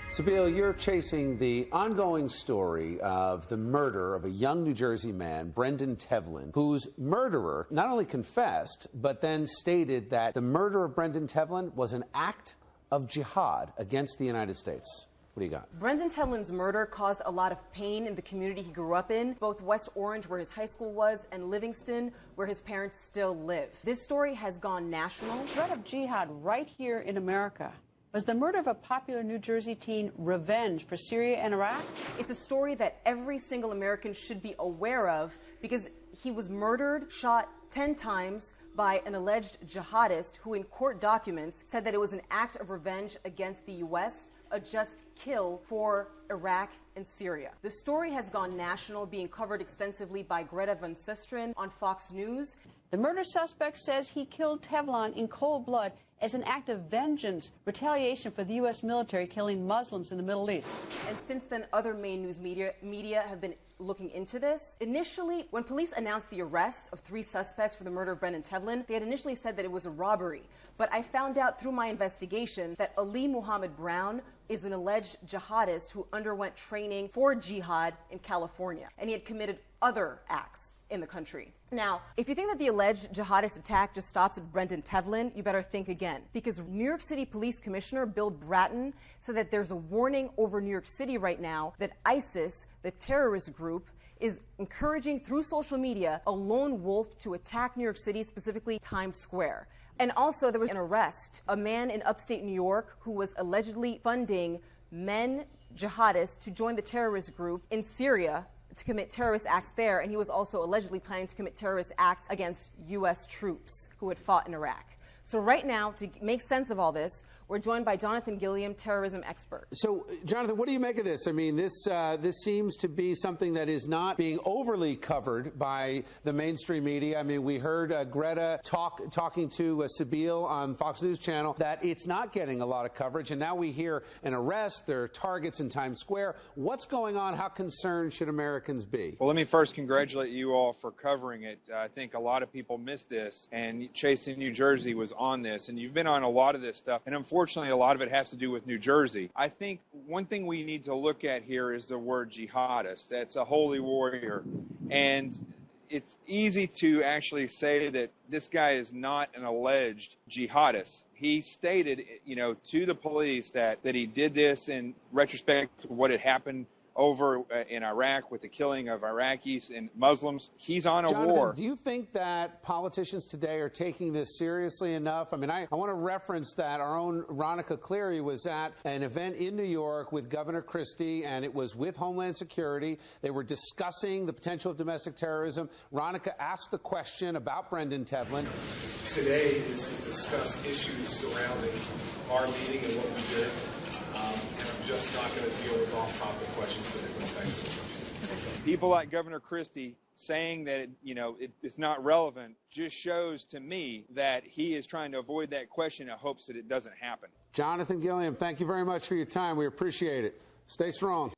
Sabeel, you're chasing the ongoing story of the murder of a young New Jersey man, Brendan Tevlin, whose murderer not only confessed, but then stated that the murder of Brendan Tevlin was an act of jihad against the United States. What do you got? Brendan Tevlin's murder caused a lot of pain in the community he grew up in, both West Orange, where his high school was, and Livingston, where his parents still live. This story has gone national. The threat of jihad right here in America. Was the murder of a popular New Jersey teen revenge for Syria and Iraq? It's a story that every single American should be aware of because he was murdered, shot 10 times by an alleged jihadist who in court documents said that it was an act of revenge against the U.S., a just kill for Iraq and Syria. The story has gone national, being covered extensively by Greta Van Susteren on Fox News. The murder suspect says he killed Tevlin in cold blood as an act of vengeance, retaliation for the U.S. military killing Muslims in the Middle East. And since then, other main news media have been looking into this. Initially, when police announced the arrest of 3 suspects for the murder of Brendan Tevlin, they had initially said that it was a robbery. But I found out through my investigation that Ali Muhammad Brown is an alleged jihadist who underwent training for jihad in California, and he had committed other acts in the country. Now, if you think that the alleged jihadist attack just stops at Brendan Tevlin, you better think again. Because New York City Police Commissioner Bill Bratton said that there's a warning over New York City right now that ISIS, the terrorist group, is encouraging through social media a lone wolf to attack New York City, specifically Times Square. And also there was an arrest, a man in upstate New York who was allegedly funding men jihadists to join the terrorist group in Syria to commit terrorist acts there, and he was also allegedly planning to commit terrorist acts against U.S. troops who had fought in Iraq. So right now, to make sense of all this, we're joined by Jonathan Gilliam, terrorism expert. So, Jonathan, what do you make of this? I mean, this seems to be something that is not being overly covered by the mainstream media. I mean, we heard Greta talking to Sabeel on Fox News Channel that it's not getting a lot of coverage, and now we hear an arrest, there are targets in Times Square. What's going on? How concerned should Americans be? Well, let me first congratulate you all for covering it. I think a lot of people missed this, and Chasing New Jersey was on this, and you've been on a lot of this stuff, and unfortunately, a lot of it has to do with New Jersey. I think one thing we need to look at here is the word jihadist. That's a holy warrior. And it's easy to actually say that this guy is not an alleged jihadist. He stated, to the police that he did this in retrospect to what had happened over in Iraq with the killing of Iraqis and Muslims. He's on a Jonathan, war. Do you think that politicians today are taking this seriously enough? I mean, I want to reference that our own Ronica Cleary was at an event in New York with Governor Christie, and it was with Homeland Security. They were discussing the potential of domestic terrorism. Ronica asked the question about Brendan Tevlin. Today is to discuss issues surrounding our meeting and what we did. And I'm just not going to deal with off-topic questions that are going to affect the People like Governor Christie saying that it's not relevant just shows to me that he is trying to avoid that question in hopes that it doesn't happen. Jonathan Gilliam, thank you very much for your time. We appreciate it. Stay strong.